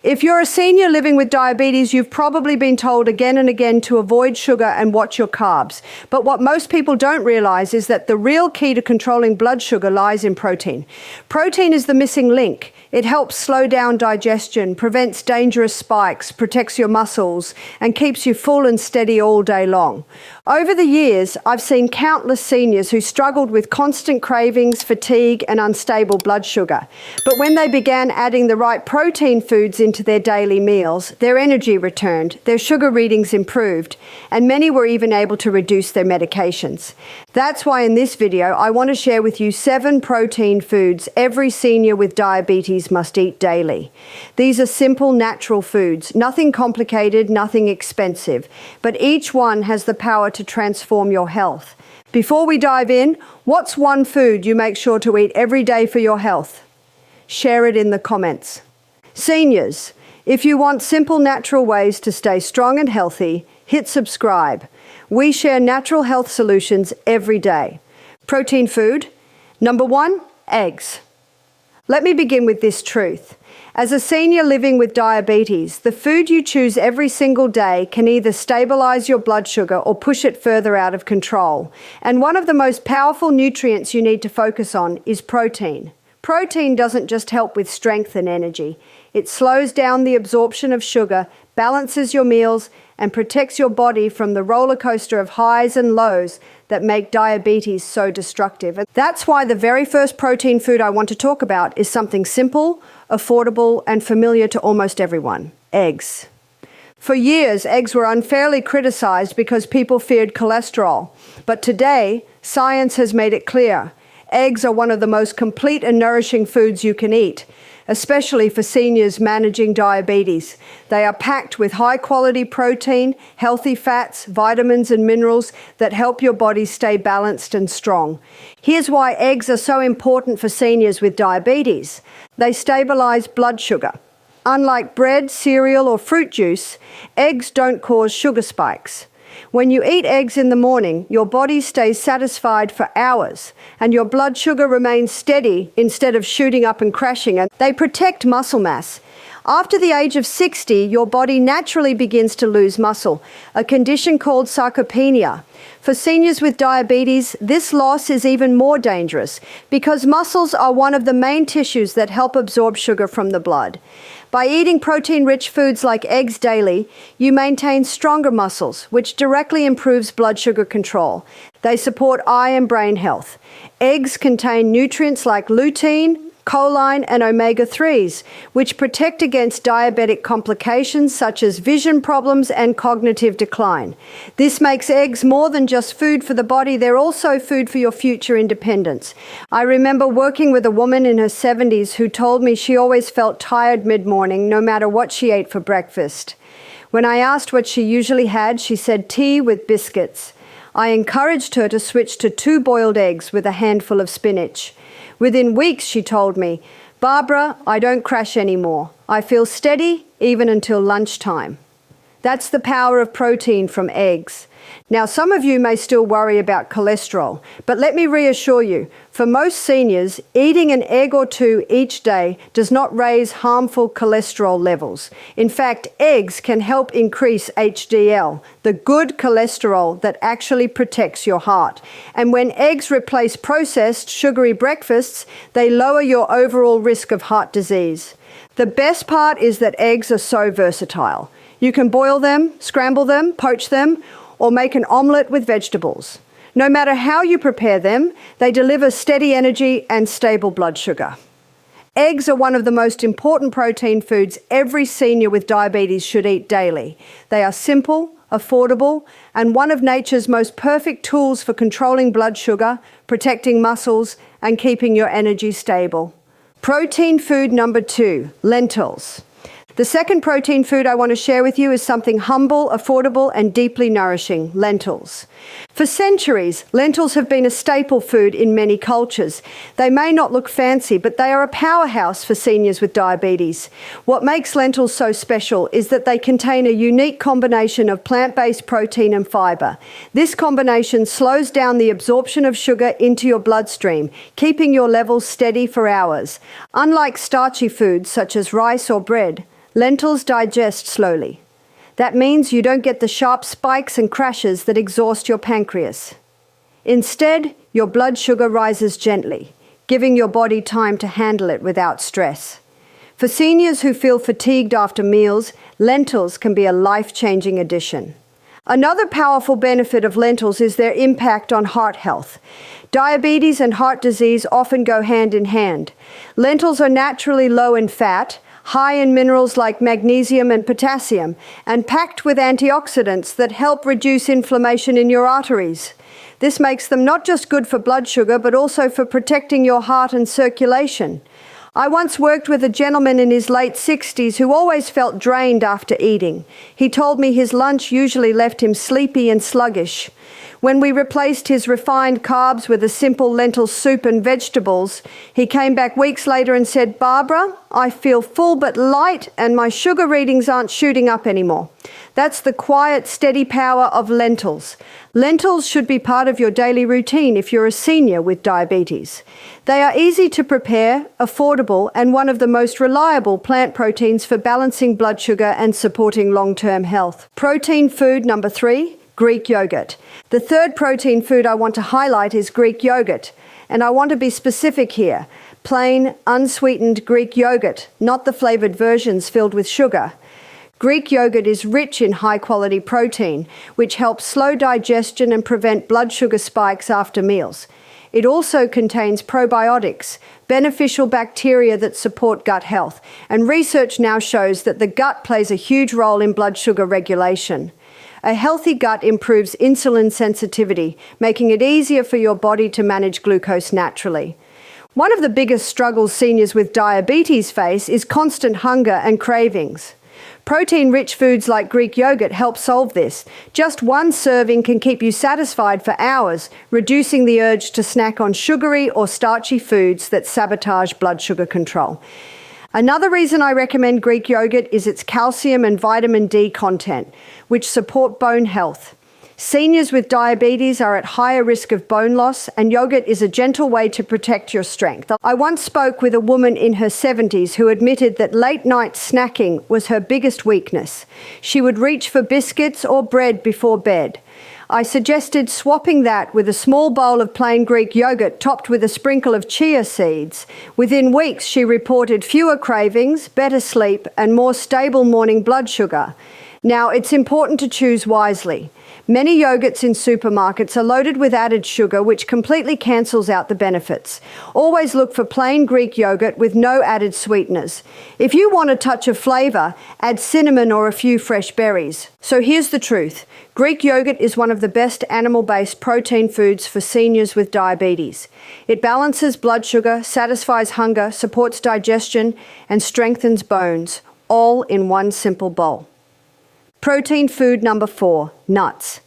If you're a senior living with diabetes, you've probably been told again and again to avoid sugar and watch your carbs. But what most people don't realize is that the real key to controlling blood sugar lies in protein. Protein is the missing link. It helps slow down digestion, prevents dangerous spikes, protects your muscles, and keeps you full and steady all day long. Over the years, I've seen countless seniors who struggled with constant cravings, fatigue, and unstable blood sugar. But when they began adding the right protein foods into their daily meals, their energy returned, their sugar readings improved, and many were even able to reduce their medications. That's why in this video, I want to share with you 7 protein foods every senior with diabetes must eat daily. These are simple, natural foods, nothing complicated, nothing expensive, but each one has the power to transform your health. Before we dive in, what's one food you make sure to eat every day for your health? Share it in the comments. Seniors, if you want simple, natural ways to stay strong and healthy, hit subscribe. We share natural health solutions every day. Protein food. Number 1, eggs. Let me begin with this truth. As a senior living with diabetes, the food you choose every single day can either stabilize your blood sugar or push it further out of control. And one of the most powerful nutrients you need to focus on is protein. Protein doesn't just help with strength and energy. It slows down the absorption of sugar, balances your meals, and protects your body from the roller coaster of highs and lows that make diabetes so destructive. And that's why the very first protein food I want to talk about is something simple, affordable, and familiar to almost everyone: eggs. For years, eggs were unfairly criticized because people feared cholesterol. But today, science has made it clear. Eggs are one of the most complete and nourishing foods you can eat, especially for seniors managing diabetes. They are packed with high-quality protein, healthy fats, vitamins, and minerals that help your body stay balanced and strong. Here's why eggs are so important for seniors with diabetes. They stabilize blood sugar. Unlike bread, cereal, or fruit juice, eggs don't cause sugar spikes. When you eat eggs in the morning, your body stays satisfied for hours, and your blood sugar remains steady instead of shooting up and crashing, and they protect muscle mass. After the age of 60, your body naturally begins to lose muscle, a condition called sarcopenia. For seniors with diabetes, this loss is even more dangerous because muscles are one of the main tissues that help absorb sugar from the blood. By eating protein-rich foods like eggs daily, you maintain stronger muscles, which directly improves blood sugar control. They support eye and brain health. Eggs contain nutrients like lutein, choline, and omega-3s, which protect against diabetic complications such as vision problems and cognitive decline. This makes eggs more than just food for the body, they're also food for your future independence. I remember working with a woman in her 70s who told me she always felt tired mid-morning no matter what she ate for breakfast. When I asked what she usually had, she said tea with biscuits. I encouraged her to switch to 2 boiled eggs with a handful of spinach. Within weeks, she told me, "Barbara, I don't crash anymore. I feel steady even until lunchtime." That's the power of protein from eggs. Now, some of you may still worry about cholesterol, but let me reassure you, for most seniors, eating an egg or 2 each day does not raise harmful cholesterol levels. In fact, eggs can help increase HDL, the good cholesterol that actually protects your heart. And when eggs replace processed, sugary breakfasts, they lower your overall risk of heart disease. The best part is that eggs are so versatile. You can boil them, scramble them, poach them, or make an omelette with vegetables. No matter how you prepare them, they deliver steady energy and stable blood sugar. Eggs are one of the most important protein foods every senior with diabetes should eat daily. They are simple, affordable, and one of nature's most perfect tools for controlling blood sugar, protecting muscles, and keeping your energy stable. Protein food number 2, lentils. The second protein food I want to share with you is something humble, affordable, and deeply nourishing: lentils. For centuries, lentils have been a staple food in many cultures. They may not look fancy, but they are a powerhouse for seniors with diabetes. What makes lentils so special is that they contain a unique combination of plant-based protein and fiber. This combination slows down the absorption of sugar into your bloodstream, keeping your levels steady for hours. Unlike starchy foods such as rice or bread, lentils digest slowly. That means you don't get the sharp spikes and crashes that exhaust your pancreas. Instead, your blood sugar rises gently, giving your body time to handle it without stress. For seniors who feel fatigued after meals, lentils can be a life-changing addition. Another powerful benefit of lentils is their impact on heart health. Diabetes and heart disease often go hand in hand. Lentils are naturally low in fat, high in minerals like magnesium and potassium, and packed with antioxidants that help reduce inflammation in your arteries. This makes them not just good for blood sugar, but also for protecting your heart and circulation. I once worked with a gentleman in his late 60s who always felt drained after eating. He told me his lunch usually left him sleepy and sluggish. When we replaced his refined carbs with a simple lentil soup and vegetables, he came back weeks later and said, "Barbara, I feel full but light and my sugar readings aren't shooting up anymore." That's the quiet, steady power of lentils. Lentils should be part of your daily routine if you're a senior with diabetes. They are easy to prepare, affordable, and one of the most reliable plant proteins for balancing blood sugar and supporting long-term health. Protein food number 3, Greek yogurt. The third protein food I want to highlight is Greek yogurt, and I want to be specific here. Plain, unsweetened Greek yogurt, not the flavored versions filled with sugar. Greek yogurt is rich in high-quality protein, which helps slow digestion and prevent blood sugar spikes after meals. It also contains probiotics, beneficial bacteria that support gut health, and research now shows that the gut plays a huge role in blood sugar regulation. A healthy gut improves insulin sensitivity, making it easier for your body to manage glucose naturally. One of the biggest struggles seniors with diabetes face is constant hunger and cravings. Protein-rich foods like Greek yogurt help solve this. Just one serving can keep you satisfied for hours, reducing the urge to snack on sugary or starchy foods that sabotage blood sugar control. Another reason I recommend Greek yogurt is its calcium and vitamin D content, which support bone health. Seniors with diabetes are at higher risk of bone loss, and yogurt is a gentle way to protect your strength. I once spoke with a woman in her 70s who admitted that late-night snacking was her biggest weakness. She would reach for biscuits or bread before bed. I suggested swapping that with a small bowl of plain Greek yogurt topped with a sprinkle of chia seeds. Within weeks, she reported fewer cravings, better sleep, and more stable morning blood sugar. Now, it's important to choose wisely. Many yogurts in supermarkets are loaded with added sugar, which completely cancels out the benefits. Always look for plain Greek yogurt with no added sweeteners. If you want a touch of flavor, add cinnamon or a few fresh berries. So here's the truth. Greek yogurt is one of the best animal-based protein foods for seniors with diabetes. It balances blood sugar, satisfies hunger, supports digestion, and strengthens bones, all in one simple bowl. Protein food number 4, nuts.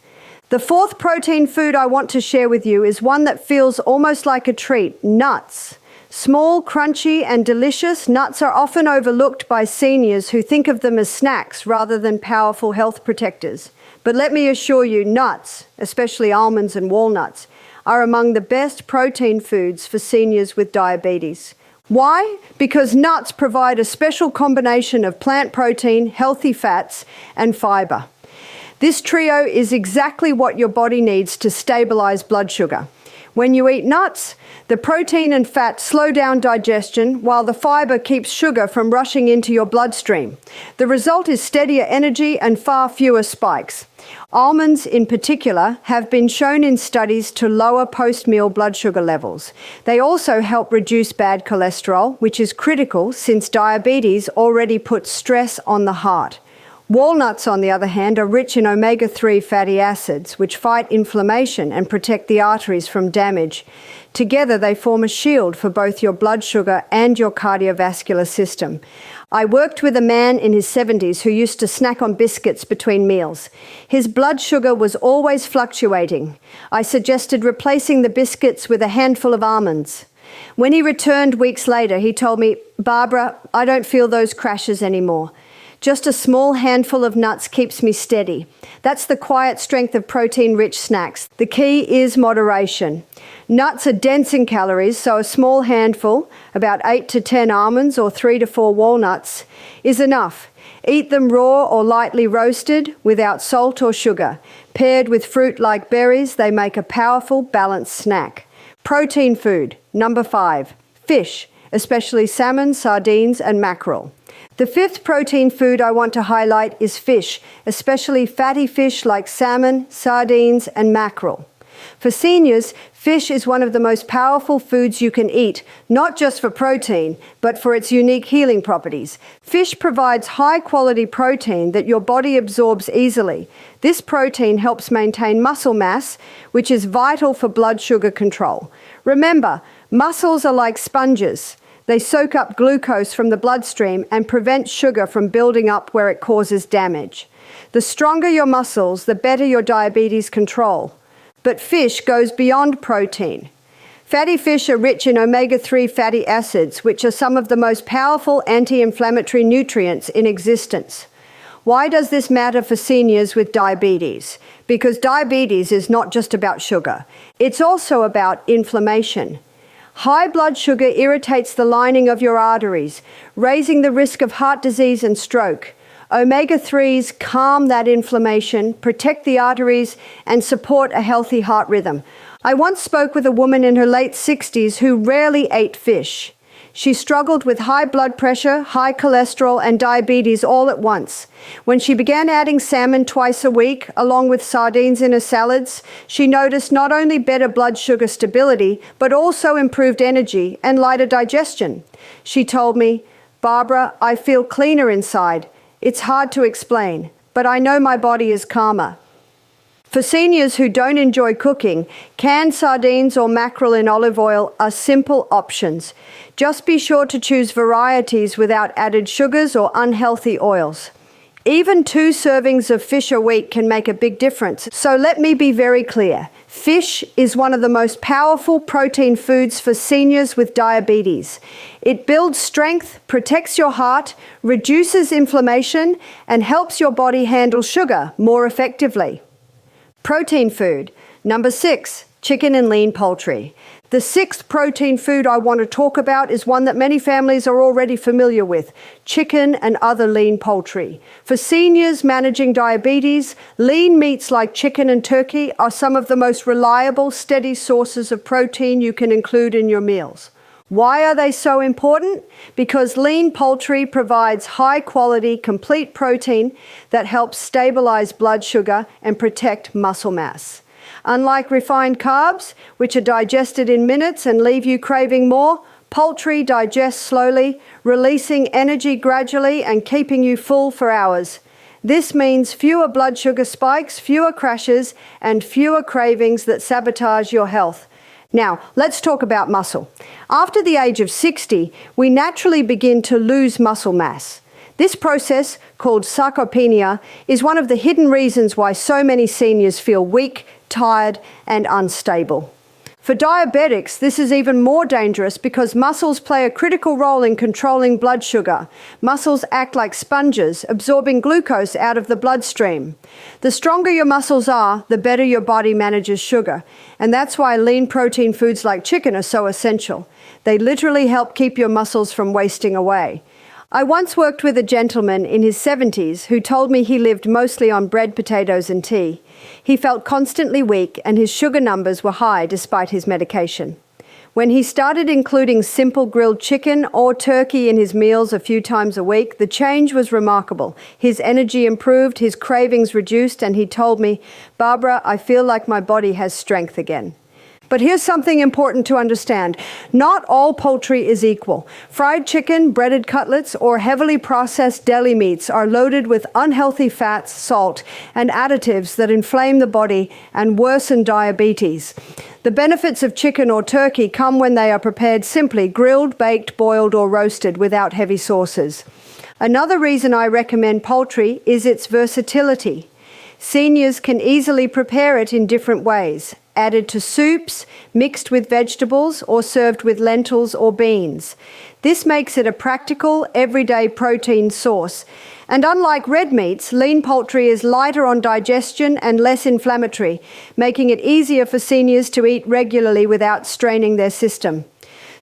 The fourth protein food I want to share with you is one that feels almost like a treat, nuts. Small, crunchy, and delicious, nuts are often overlooked by seniors who think of them as snacks rather than powerful health protectors. But let me assure you, nuts, especially almonds and walnuts, are among the best protein foods for seniors with diabetes. Why? Because nuts provide a special combination of plant protein, healthy fats, and fiber. This trio is exactly what your body needs to stabilize blood sugar. When you eat nuts, the protein and fat slow down digestion while the fiber keeps sugar from rushing into your bloodstream. The result is steadier energy and far fewer spikes. Almonds, in particular, have been shown in studies to lower post-meal blood sugar levels. They also help reduce bad cholesterol, which is critical since diabetes already puts stress on the heart. Walnuts, on the other hand, are rich in omega-3 fatty acids, which fight inflammation and protect the arteries from damage. Together, they form a shield for both your blood sugar and your cardiovascular system. I worked with a man in his 70s who used to snack on biscuits between meals. His blood sugar was always fluctuating. I suggested replacing the biscuits with a handful of almonds. When he returned weeks later, he told me, "Barbara, I don't feel those crashes anymore. Just a small handful of nuts keeps me steady." That's the quiet strength of protein-rich snacks. The key is moderation. Nuts are dense in calories, so a small handful, about 8 to 10 almonds or 3 to 4 walnuts, is enough. Eat them raw or lightly roasted without salt or sugar. Paired with fruit like berries, they make a powerful, balanced snack. Protein food, number 5, fish, especially salmon, sardines, and mackerel. The 5th protein food I want to highlight is fish, especially fatty fish like salmon, sardines, and mackerel. For seniors, fish is one of the most powerful foods you can eat, not just for protein, but for its unique healing properties. Fish provides high-quality protein that your body absorbs easily. This protein helps maintain muscle mass, which is vital for blood sugar control. Remember, muscles are like sponges. They soak up glucose from the bloodstream and prevent sugar from building up where it causes damage. The stronger your muscles, the better your diabetes control. But fish goes beyond protein. Fatty fish are rich in omega-3 fatty acids, which are some of the most powerful anti-inflammatory nutrients in existence. Why does this matter for seniors with diabetes? Because diabetes is not just about sugar. It's also about inflammation. High blood sugar irritates the lining of your arteries, raising the risk of heart disease and stroke. Omega-3s calm that inflammation, protect the arteries, and support a healthy heart rhythm. I once spoke with a woman in her late 60s who rarely ate fish. She struggled with high blood pressure, high cholesterol, and diabetes all at once. When she began adding salmon twice a week, along with sardines in her salads, she noticed not only better blood sugar stability, but also improved energy and lighter digestion. She told me, "Barbara, I feel cleaner inside. It's hard to explain, but I know my body is calmer." For seniors who don't enjoy cooking, canned sardines or mackerel in olive oil are simple options. Just be sure to choose varieties without added sugars or unhealthy oils. Even 2 servings of fish a week can make a big difference. So let me be very clear. Fish is one of the most powerful protein foods for seniors with diabetes. It builds strength, protects your heart, reduces inflammation, and helps your body handle sugar more effectively. Protein food, number 6, chicken and lean poultry. The 6th protein food I want to talk about is one that many families are already familiar with, chicken and other lean poultry. For seniors managing diabetes, lean meats like chicken and turkey are some of the most reliable, steady sources of protein you can include in your meals. Why are they so important? Because lean poultry provides high-quality, complete protein that helps stabilize blood sugar and protect muscle mass. Unlike refined carbs, which are digested in minutes and leave you craving more, poultry digests slowly, releasing energy gradually and keeping you full for hours. This means fewer blood sugar spikes, fewer crashes, and fewer cravings that sabotage your health. Now, let's talk about muscle. After the age of 60, we naturally begin to lose muscle mass. This process, called sarcopenia, is one of the hidden reasons why so many seniors feel weak, tired, and unstable. For diabetics, this is even more dangerous because muscles play a critical role in controlling blood sugar. Muscles act like sponges, absorbing glucose out of the bloodstream. The stronger your muscles are, the better your body manages sugar. And that's why lean protein foods like chicken are so essential. They literally help keep your muscles from wasting away. I once worked with a gentleman in his 70s who told me he lived mostly on bread, potatoes, and tea. He felt constantly weak and his sugar numbers were high despite his medication. When he started including simple grilled chicken or turkey in his meals a few times a week, the change was remarkable. His energy improved, his cravings reduced, and he told me, "Barbara, I feel like my body has strength again." But here's something important to understand. Not all poultry is equal. Fried chicken, breaded cutlets, or heavily processed deli meats are loaded with unhealthy fats, salt, and additives that inflame the body and worsen diabetes. The benefits of chicken or turkey come when they are prepared simply, grilled, baked, boiled, or roasted without heavy sauces. Another reason I recommend poultry is its versatility. Seniors can easily prepare it in different ways, added to soups, mixed with vegetables, or served with lentils or beans. This makes it a practical, everyday protein source. And unlike red meats, lean poultry is lighter on digestion and less inflammatory, making it easier for seniors to eat regularly without straining their system.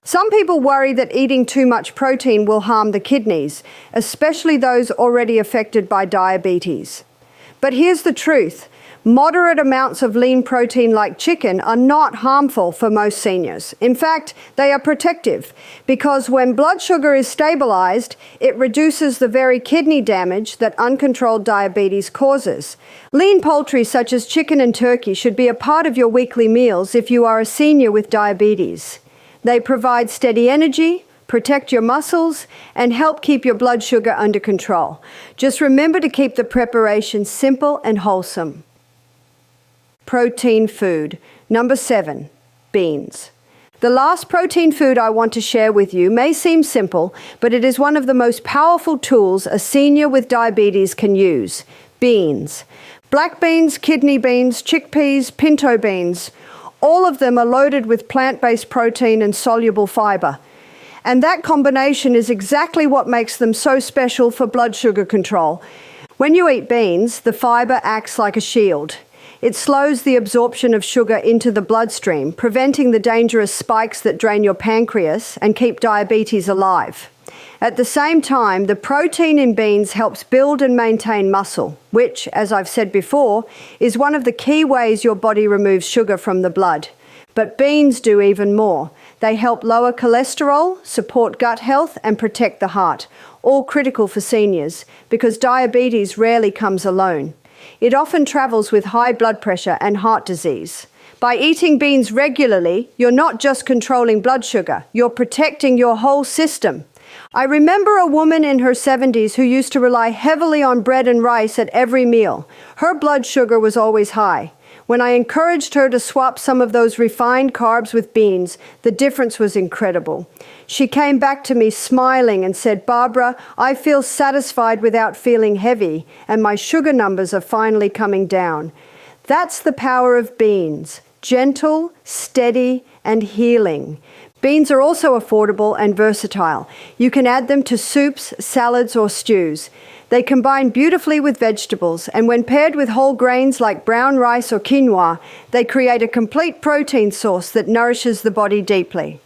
Some people worry that eating too much protein will harm the kidneys, especially those already affected by diabetes. But here's the truth. Moderate amounts of lean protein like chicken are not harmful for most seniors. In fact, they are protective because when blood sugar is stabilized, it reduces the very kidney damage that uncontrolled diabetes causes. Lean poultry such as chicken and turkey should be a part of your weekly meals if you are a senior with diabetes. They provide steady energy, protect your muscles, and help keep your blood sugar under control. Just remember to keep the preparation simple and wholesome. Protein food. Number 7, beans. The last protein food I want to share with you may seem simple, but it is one of the most powerful tools a senior with diabetes can use. Beans. Black beans, kidney beans, chickpeas, pinto beans. All of them are loaded with plant-based protein and soluble fiber. And that combination is exactly what makes them so special for blood sugar control. When you eat beans, the fiber acts like a shield. It slows the absorption of sugar into the bloodstream, preventing the dangerous spikes that drain your pancreas and keep diabetes alive. At the same time, the protein in beans helps build and maintain muscle, which, as I've said before, is one of the key ways your body removes sugar from the blood. But beans do even more. They help lower cholesterol, support gut health, and protect the heart, all critical for seniors because diabetes rarely comes alone. It often travels with high blood pressure and heart disease. By eating beans regularly, you're not just controlling blood sugar, you're protecting your whole system. I remember a woman in her 70s who used to rely heavily on bread and rice at every meal. Her blood sugar was always high. When I encouraged her to swap some of those refined carbs with beans, the difference was incredible. She came back to me smiling and said, "Barbara, I feel satisfied without feeling heavy, and my sugar numbers are finally coming down." That's the power of beans. Gentle, steady, and healing. Beans are also affordable and versatile. You can add them to soups, salads, or stews. They combine beautifully with vegetables, and when paired with whole grains like brown rice or quinoa, they create a complete protein source that nourishes the body deeply.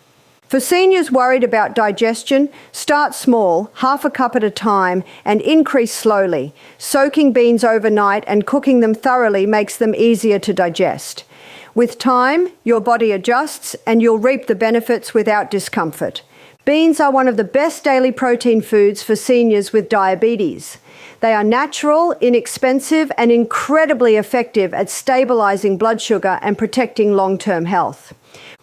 For seniors worried about digestion, start small, half a cup at a time, and increase slowly. Soaking beans overnight and cooking them thoroughly makes them easier to digest. With time, your body adjusts and you'll reap the benefits without discomfort. Beans are one of the best daily protein foods for seniors with diabetes. They are natural, inexpensive, and incredibly effective at stabilizing blood sugar and protecting long-term health.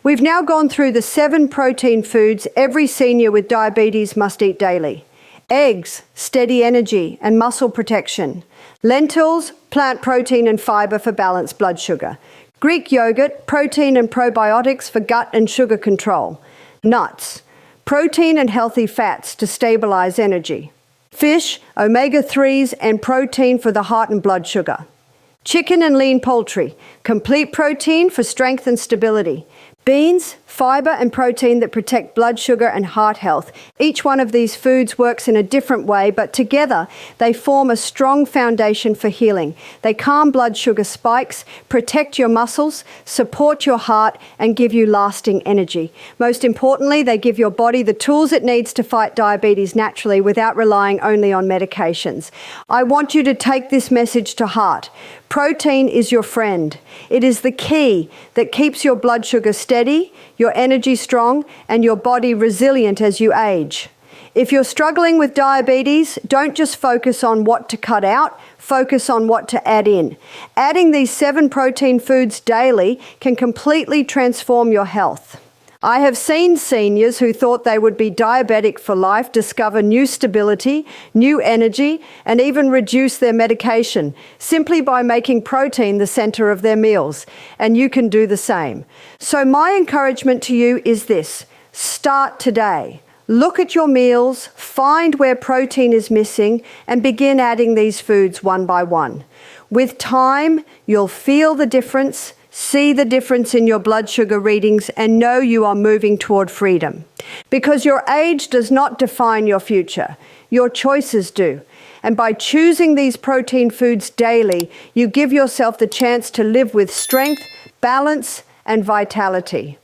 We've now gone through the 7 protein foods every senior with diabetes must eat daily. Eggs, steady energy and muscle protection. Lentils, plant protein and fiber for balanced blood sugar. Greek yogurt, protein and probiotics for gut and sugar control. Nuts, protein and healthy fats to stabilize energy. Fish, omega-3s and protein for the heart and blood sugar. Chicken and lean poultry, complete protein for strength and stability. Beans, fiber and protein that protect blood sugar and heart health. Each one of these foods works in a different way, but together they form a strong foundation for healing. They calm blood sugar spikes, protect your muscles, support your heart, and give you lasting energy. Most importantly, they give your body the tools it needs to fight diabetes naturally without relying only on medications. I want you to take this message to heart. Protein is your friend. It is the key that keeps your blood sugar steady, your energy strong, and your body resilient as you age. If you're struggling with diabetes, don't just focus on what to cut out, focus on what to add in. Adding these 7 protein foods daily can completely transform your health. I have seen seniors who thought they would be diabetic for life discover new stability, new energy, and even reduce their medication simply by making protein the center of their meals. And you can do the same. So my encouragement to you is this: start today. Look at your meals, find where protein is missing, and begin adding these foods one by one. With time, you'll feel the difference, see the difference in your blood sugar readings, and know you are moving toward freedom. Because your age does not define your future, your choices do. And by choosing these protein foods daily, you give yourself the chance to live with strength, balance, and vitality.